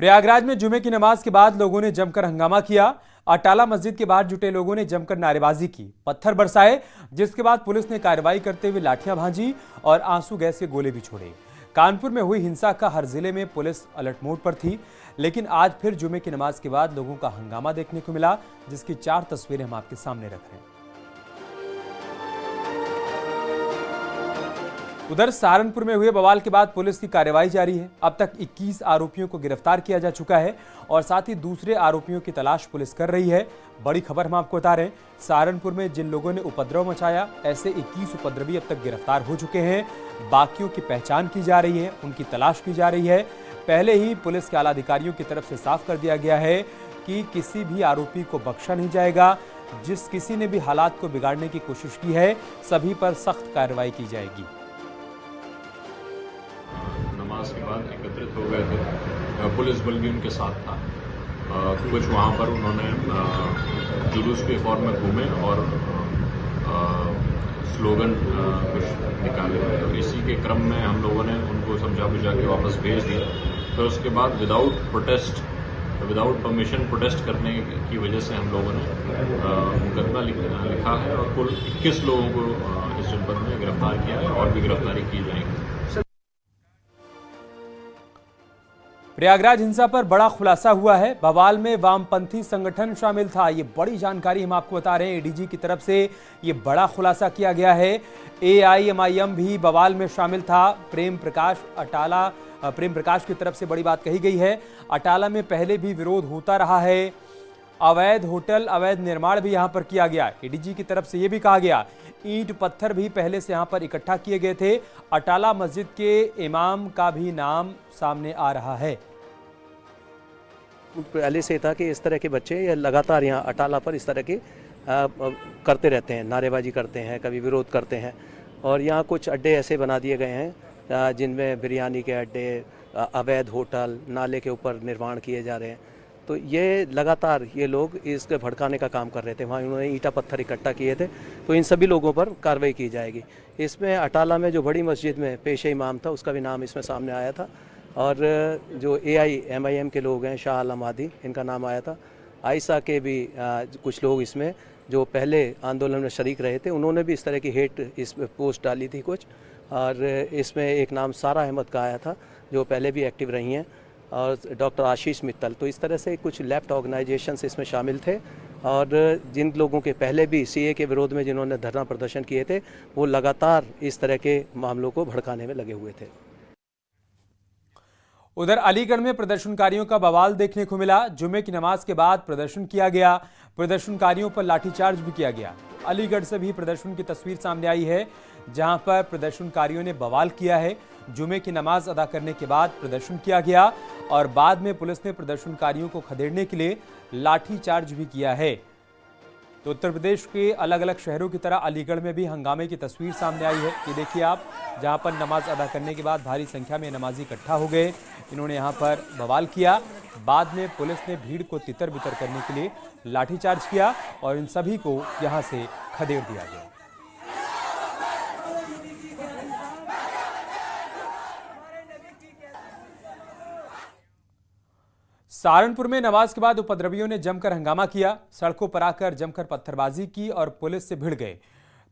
प्रयागराज में जुमे की नमाज के बाद लोगों ने जमकर हंगामा किया। अटाला मस्जिद के बाहर जुटे लोगों ने जमकर नारेबाजी की, पत्थर बरसाए, जिसके बाद पुलिस ने कार्रवाई करते हुए लाठियां भांजी और आंसू गैस के गोले भी छोड़े। कानपुर में हुई हिंसा का हर जिले में पुलिस अलर्ट मोड पर थी, लेकिन आज फिर जुमे की नमाज के बाद लोगों का हंगामा देखने को मिला, जिसकी 4 तस्वीरें हम आपके सामने रख रहे हैं। उधर सहारनपुर में हुए बवाल के बाद पुलिस की कार्रवाई जारी है। अब तक 21 आरोपियों को गिरफ्तार किया जा चुका है और साथ ही दूसरे आरोपियों की तलाश पुलिस कर रही है। बड़ी खबर हम आपको बता रहे हैं, सहारनपुर में जिन लोगों ने उपद्रव मचाया, ऐसे 21 उपद्रवी अब तक गिरफ्तार हो चुके हैं। बाकियों की पहचान की जा रही है, उनकी तलाश की जा रही है। पहले ही पुलिस के आला अधिकारियों की तरफ से साफ कर दिया गया है कि किसी भी आरोपी को बख्शा नहीं जाएगा। जिस किसी ने भी हालात को बिगाड़ने की कोशिश की है, सभी पर सख्त कार्रवाई की जाएगी। नमाज के बाद एकत्रित हो गए थे, पुलिस बल भी उनके साथ था। कुछ वहाँ पर उन्होंने जुलूस के फॉर्म में घूमे और स्लोगन कुछ निकाले, तो इसी के क्रम में हम लोगों ने उनको समझा बुझा के वापस भेज दिया। फिर उसके बाद विदाउट परमिशन प्रोटेस्ट करने की वजह से हम लोगों ने मुकदमा लिखा है और कुल 21 लोगों को इस जनपद में गिरफ्तार किया है और भी गिरफ्तारी की जाएगी। प्रयागराज हिंसा पर बड़ा खुलासा हुआ है। बवाल में वामपंथी संगठन शामिल था, ये बड़ी जानकारी हम आपको बता रहे हैं। एडीजी की तरफ से ये बड़ा खुलासा किया गया है। एआईएमआईएम भी बवाल में शामिल था। प्रेम प्रकाश की तरफ से बड़ी बात कही गई है। अटाला में पहले भी विरोध होता रहा है। अवैध होटल, अवैध निर्माण भी यहां पर किया गया। एडीजी की तरफ से यह भी कहा गया, ईंट पत्थर भी पहले से यहां पर इकट्ठा किए गए थे। अटाला मस्जिद के इमाम का भी नाम सामने आ रहा है। पहले से था कि इस तरह के बच्चे लगातार यहाँ अटाला पर इस तरह के करते रहते हैं, नारेबाजी करते हैं, कभी विरोध करते हैं। और यहाँ कुछ अड्डे ऐसे बना दिए गए हैं जिनमें बिरयानी के अड्डे, अवैध होटल, नाले के ऊपर निर्माण किए जा रहे हैं। तो ये लगातार ये लोग इसके भड़काने का काम कर रहे थे। वहाँ उन्होंने ईंटा पत्थर इकट्ठा किए थे, तो इन सभी लोगों पर कार्रवाई की जाएगी। इसमें अटाला में जो बड़ी मस्जिद में पेशे इमाम था, उसका भी नाम इसमें सामने आया था। और जो एआईएमआईएम के लोग हैं, शाह आलम आदि, इनका नाम आया था। आयशा के भी कुछ लोग इसमें जो पहले आंदोलन में शरीक रहे थे, उन्होंने भी इस तरह की हेट इसमें पोस्ट डाली थी कुछ। और इसमें एक नाम सारा अहमद का आया था, जो पहले भी एक्टिव रही हैं, और डॉक्टर आशीष मित्तल। तो इस तरह से कुछ लेफ्ट ऑर्गेनाइजेशंस इसमें शामिल थे। और जिन लोगों के पहले भी सीए के विरोध में जिन्होंने धरना प्रदर्शन किए थे, वो लगातार इस तरह के मामलों को भड़काने में लगे हुए थे। उधर अलीगढ़ में प्रदर्शनकारियों का बवाल देखने को मिला। जुमे की नमाज के बाद प्रदर्शन किया गया, प्रदर्शनकारियों पर लाठीचार्ज भी किया गया। अलीगढ़ से भी प्रदर्शन की तस्वीर सामने आई है, जहां पर प्रदर्शनकारियों ने बवाल किया है। जुमे की नमाज अदा करने के बाद प्रदर्शन किया गया और बाद में पुलिस ने प्रदर्शनकारियों को खदेड़ने के लिए लाठीचार्ज भी किया है। तो उत्तर प्रदेश के अलग अलग शहरों की तरह अलीगढ़ में भी हंगामे की तस्वीर सामने आई है। ये देखिए आप, जहां पर नमाज अदा करने के बाद भारी संख्या में नमाजी इकट्ठा हो गए। इन्होंने यहां पर बवाल किया। बाद में पुलिस ने भीड़ को तितर बितर करने के लिए लाठीचार्ज किया और इन सभी को यहां से खदेड़ दिया गया। सहारनपुर में नमाज के बाद उपद्रवियों ने जमकर हंगामा किया, सड़कों पर आकर जमकर पत्थरबाजी की और पुलिस से भिड़ गए।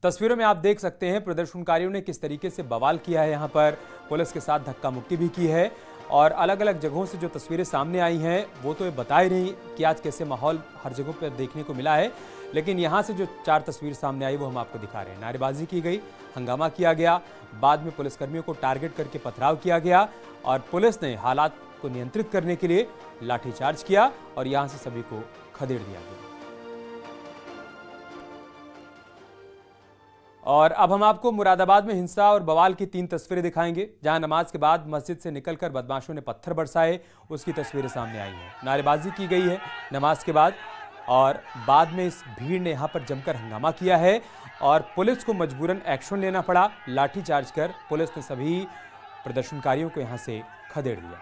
तस्वीरों में आप देख सकते हैं प्रदर्शनकारियों ने किस तरीके से बवाल किया है। यहां पर पुलिस के साथ धक्का मुक्की भी की है और अलग अलग जगहों से जो तस्वीरें सामने आई हैं, वो तो ये बता ही नहीं कि आज कैसे माहौल हर जगह पर देखने को मिला है। लेकिन यहां से जो 4 तस्वीर सामने आई वो हम आपको दिखा रहे हैं। नारेबाजी की गई, हंगामा किया गया, बाद में पुलिसकर्मियों को टारगेट करके पथराव किया गया और पुलिस ने हालात को नियंत्रित करने के लिए लाठीचार्ज किया और यहां से सभी को खदेड़ दिया गया। और अब हम आपको मुरादाबाद में हिंसा और बवाल की 3 तस्वीरें दिखाएंगे, जहां नमाज के बाद मस्जिद से निकलकर बदमाशों ने पत्थर बरसाए, उसकी तस्वीरें सामने आई हैं। नारेबाजी की गई है नमाज के बाद और बाद में इस भीड़ ने यहां पर जमकर हंगामा किया है और पुलिस को मजबूरन एक्शन लेना पड़ा। लाठीचार्ज कर पुलिस ने सभी प्रदर्शनकारियों को यहां से खदेड़ दिया।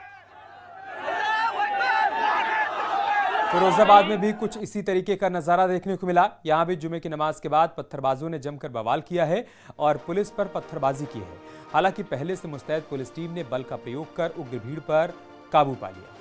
फिरोजाबाद में भी कुछ इसी तरीके का नजारा देखने को मिला। यहां भी जुमे की नमाज के बाद पत्थरबाजों ने जमकर बवाल किया है और पुलिस पर पत्थरबाजी की है। हालांकि पहले से मुस्तैद पुलिस टीम ने बल का प्रयोग कर उग्र भीड़ पर काबू पा लिया।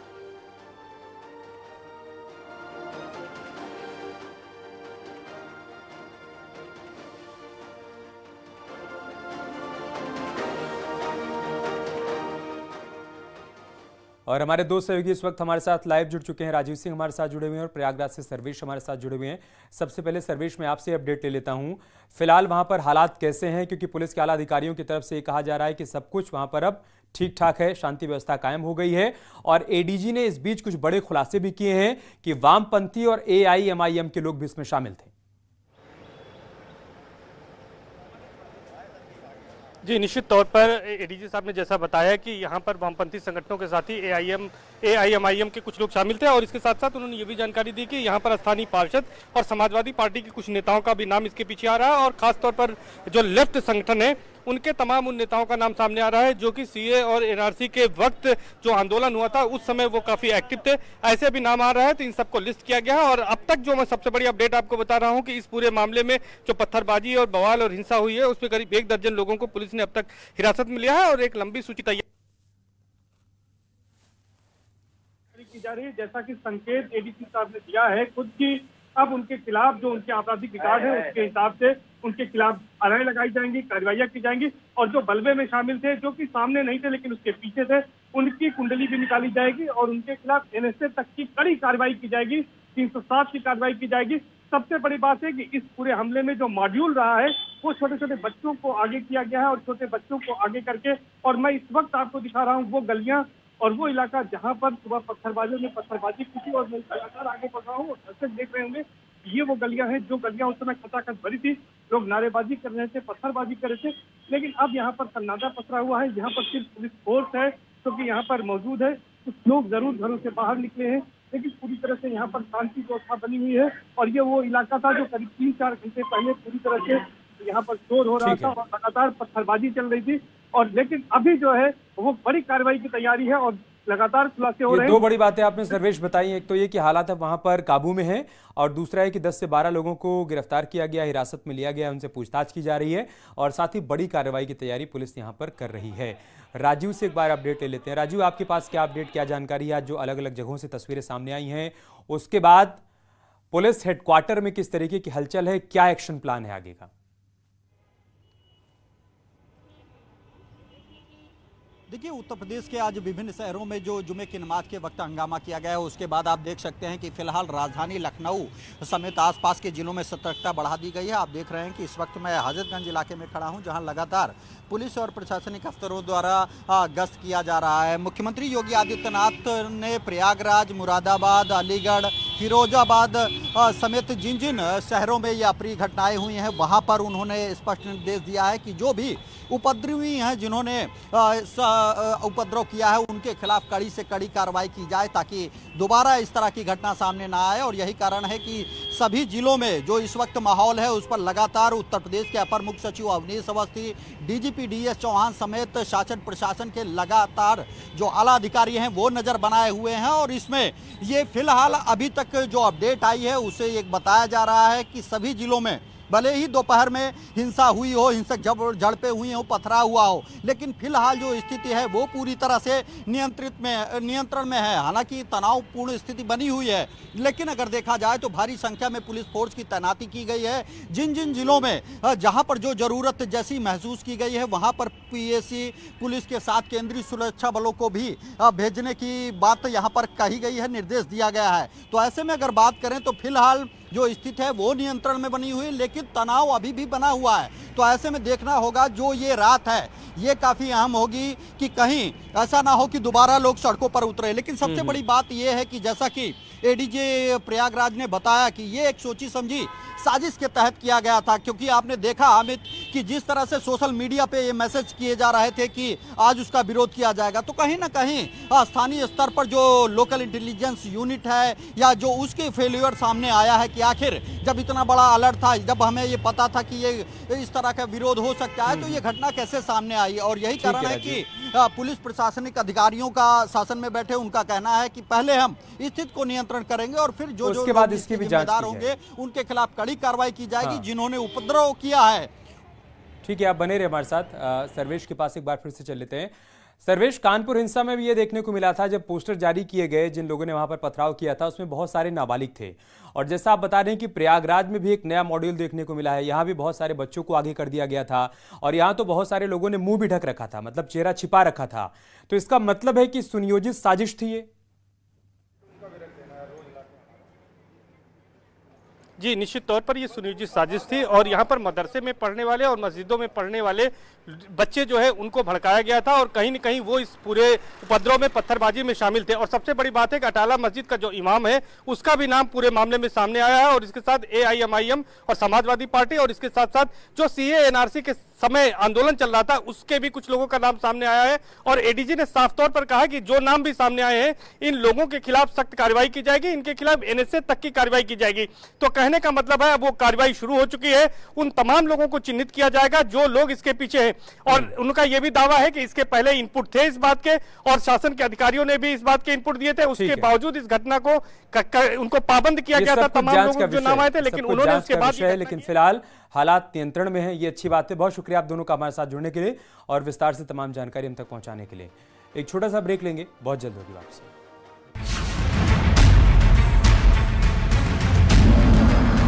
और हमारे दो सहयोगी इस वक्त हमारे साथ लाइव जुड़ चुके हैं। राजीव सिंह हमारे साथ जुड़े हुए हैं और प्रयागराज से सर्वेश हमारे साथ जुड़े हुए हैं। सबसे पहले सर्वेश, मैं आपसे अपडेट ले लेता हूं, फिलहाल वहां पर हालात कैसे हैं? क्योंकि पुलिस के आला अधिकारियों की तरफ से ये कहा जा रहा है कि सब कुछ वहां पर अब ठीक ठाक है, शांति व्यवस्था कायम हो गई है। और एडीजी ने इस बीच कुछ बड़े खुलासे भी किए हैं कि वामपंथी और AIMIM के लोग भी इसमें शामिल थे। जी, निश्चित तौर पर एडीजी साहब ने जैसा बताया कि यहाँ पर वामपंथी संगठनों के साथ ही AIMIM के कुछ लोग शामिल थे और इसके साथ साथ उन्होंने ये भी जानकारी दी कि यहाँ पर स्थानीय पार्षद और समाजवादी पार्टी के कुछ नेताओं का भी नाम इसके पीछे आ रहा है और खासतौर पर जो लेफ्ट संगठन है उनके तमाम उन नेताओं का नाम सामने आ रहा है जो कि CA और NRC के वक्त जो आंदोलन हुआ था उस समय वो काफी एक्टिव थे। ऐसे भी नाम आ रहा है, तो इन सबको लिस्ट किया गया है। और अब तक जो मैं सबसे बड़ी अपडेट आपको बता रहा हूं कि इस पूरे मामले में जो पत्थरबाजी और बवाल और हिंसा हुई है उसमें करीब 1 दर्जन लोगों को पुलिस ने अब तक हिरासत में लिया है और एक लंबी सूची तैयार की जा रही है। जैसा कि संकेत एडीसी साहब ने दिया है खुद की, अब उनके खिलाफ जो उनके आपराधिक रिकॉर्ड है उसके हिसाब से उनके खिलाफ अराएं लगाई जाएंगी, कार्रवाइयां की जाएंगी। और जो बलवे में शामिल थे, जो कि सामने नहीं थे लेकिन उसके पीछे थे, उनकी कुंडली भी निकाली जाएगी और उनके खिलाफ NSA तक की कड़ी कार्रवाई की जाएगी, 307 की कार्रवाई की जाएगी। सबसे बड़ी बात है कि इस पूरे हमले में जो मॉड्यूल रहा है वो छोटे छोटे बच्चों को आगे किया गया है और छोटे बच्चों को आगे करके, और मैं इस वक्त आपको दिखा रहा हूँ वो गलियां और वो इलाका जहां पर सुबह पत्थरबाजों ने पत्थरबाजी की थी। और मैं लगातार आगे बढ़ रहा हूँ और दर्शक देख रहे होंगे, ये वो गलियां हैं जो गलियां उस समय खचाखच भरी थी, लोग नारेबाजी कर रहे थे, पत्थरबाजी कर रहे थे। लेकिन अब यहाँ पर सन्नाटा पसरा हुआ है, यहाँ पर सिर्फ पुलिस फोर्स है जो कि यहाँ पर मौजूद है। कुछ लोग जरूर घरों से बाहर निकले हैं लेकिन पूरी तरह से यहाँ पर शांति व्यवस्था बनी हुई है। और ये वो इलाका था जो करीब 3-4 घंटे पहले पूरी तरह से यहाँ पर शोर हो रहा था और लगातार पत्थरबाजी चल रही थी। और लेकिन अभी जो है वो बड़ी कार्रवाई की तैयारी है और लगातार खुलासे हो रहे हैं। दो बड़ी बातें आपने सर्वेश बताई, एक तो ये कि हालात अब वहां पर काबू में हैं और दूसरा है कि 10 से 12 लोगों को गिरफ्तार किया गया, हिरासत में लिया गया, उनसे पूछताछ की जा रही है और साथ ही बड़ी कार्रवाई की तैयारी पुलिस यहां पर कर रही है। राजीव से एक बार अपडेट ले लेते हैं। राजीव, आपके पास क्या अपडेट, क्या जानकारी है? आज जो अलग अलग जगहों से तस्वीरें सामने आई हैं उसके बाद पुलिस हेडक्वार्टर में किस तरीके की हलचल है, क्या एक्शन प्लान है आगे का? देखिए, उत्तर प्रदेश के आज विभिन्न शहरों में जो जुमे की नमाज के वक्त हंगामा किया गया है उसके बाद आप देख सकते हैं कि फिलहाल राजधानी लखनऊ समेत आसपास के जिलों में सतर्कता बढ़ा दी गई है। आप देख रहे हैं कि इस वक्त मैं हजरतगंज इलाके में खड़ा हूं जहां लगातार पुलिस और प्रशासनिक अफसरों द्वारा गश्त किया जा रहा है। मुख्यमंत्री योगी आदित्यनाथ ने प्रयागराज, मुरादाबाद, अलीगढ़, फिरोजाबाद समेत जिन जिन शहरों में ये अप्रिय घटनाएं हुई हैं वहां पर उन्होंने स्पष्ट निर्देश दिया है कि जो भी उपद्रवी हैं जिन्होंने उपद्रव किया है उनके खिलाफ कड़ी से कड़ी कार्रवाई की जाए ताकि दोबारा इस तरह की घटना सामने ना आए। और यही कारण है कि सभी जिलों में जो इस वक्त माहौल है उस पर लगातार उत्तर प्रदेश के अपर मुख्य सचिव अवनीश अवस्थी, DGP DS चौहान समेत शासन प्रशासन के लगातार जो आला अधिकारी हैं वो नजर बनाए हुए हैं। और इसमें ये फिलहाल अभी तक जो अपडेट आई है उसे एक बताया जा रहा है कि सभी जिलों में भले ही दोपहर में हिंसा हुई हो, हिंसक झड़पें हुई हो, पथरा हुआ हो, लेकिन फिलहाल जो स्थिति है वो पूरी तरह से नियंत्रण में है। हालांकि तनावपूर्ण स्थिति बनी हुई है लेकिन अगर देखा जाए तो भारी संख्या में पुलिस फोर्स की तैनाती की गई है। जिन जिन जिलों में जहां पर जो जरूरत जैसी महसूस की गई है वहां पर PSC पुलिस के साथ केंद्रीय सुरक्षा बलों को भी भेजने की बात यहाँ पर कही गई है, निर्देश दिया गया है। तो ऐसे में अगर बात करें तो फिलहाल जो स्थिति है वो नियंत्रण में बनी हुई, लेकिन तनाव अभी भी बना हुआ है। तो ऐसे में देखना होगा जो ये रात है ये काफी अहम होगी कि कहीं ऐसा ना हो कि दोबारा लोग सड़कों पर उतरे। लेकिन सबसे बड़ी बात यह है कि जैसा कि एडीजी प्रयागराज ने बताया कि ये एक सोची समझी साजिश के तहत किया गया था, क्योंकि आपने देखा अमित कि जिस तरह से सोशल मीडिया पे ये मैसेज किए जा रहे थे कि आज उसका विरोध किया जाएगा, तो कहीं ना कहीं स्थानीय स्तर पर जो लोकल इंटेलिजेंस यूनिट है या जो उसके फेल्यूर सामने आया है कि आखिर जब इतना बड़ा अलर्ट था, जब हमें ये पता था कि ये इस तरह का विरोध हो सकता है, तो ये घटना कैसे सामने आई। और यही कारण है कि पुलिस प्रशासनिक अधिकारियों का शासन में बैठे उनका कहना है कि पहले हम स्थिति को नियंत्रण करेंगे और फिर जो उसके बाद इसकी भी जिम्मेदार होंगे उनके खिलाफ कड़ी कार्रवाई की जाएगी जिन्होंने उपद्रव किया है। ठीक है, आप बने रहे हमारे साथ। सर्वेश के पास एक बार फिर से चल लेते हैं। सर्वेश, कानपुर हिंसा में भी ये देखने को मिला था, जब पोस्टर जारी किए गए, जिन लोगों ने वहां पर पथराव किया था उसमें बहुत सारे नाबालिग थे। और जैसा आप बता रहे हैं कि प्रयागराज में भी एक नया मॉड्यूल देखने को मिला है, यहाँ भी बहुत सारे बच्चों को आगे कर दिया गया था और यहाँ तो बहुत सारे लोगों ने मुंह भी ढक रखा था, मतलब चेहरा छिपा रखा था। तो इसका मतलब है कि सुनियोजित साजिश थी ये? जी, निश्चित तौर पर ये सुनियोजित साजिश थी और यहाँ पर मदरसे में पढ़ने वाले और मस्जिदों में पढ़ने वाले बच्चे जो है उनको भड़काया गया था और कहीं न कहीं वो इस पूरे उपद्रव में पत्थरबाजी में शामिल थे। और सबसे बड़ी बात है कि अटाला मस्जिद का जो इमाम है उसका भी नाम पूरे मामले में सामने आया है और इसके साथ AIMIM और समाजवादी पार्टी और इसके साथ साथ जो CAA NRC के समय आंदोलन चल रहा था उसके भी कुछ लोगों का नाम सामने आया है। और एडीजी ने साफ तौर पर कहा कि जो नाम भी सामने आए हैं इन लोगों के खिलाफ सख्त कार्रवाई की जाएगी, इनके खिलाफ NSA तक की कार्रवाई की जाएगी। तो कहने का मतलब है अब वो कार्रवाई शुरू हो चुकी है, उन तमाम लोगों को चिन्हित किया जाएगा जो लोग इसके पीछे हैं। और उनका यह भी दावा है कि इसके पहले इनपुट थे इस बात के और शासन के अधिकारियों ने भी इस बात के इनपुट दिए थे, उसके बावजूद इस घटना को उनको पाबंद किया गया था। तमाम लोग जो नाम आए थे लेकिन उन्होंने उसके बाद, लेकिन फिलहाल हालात नियंत्रण में है, ये अच्छी बात है। बहुत शुक्रिया आप दोनों का हमारे साथ जुड़ने के लिए और विस्तार से तमाम जानकारी हम तक पहुंचाने के लिए। एक छोटा सा ब्रेक लेंगे, बहुत जल्द होगी वापसी।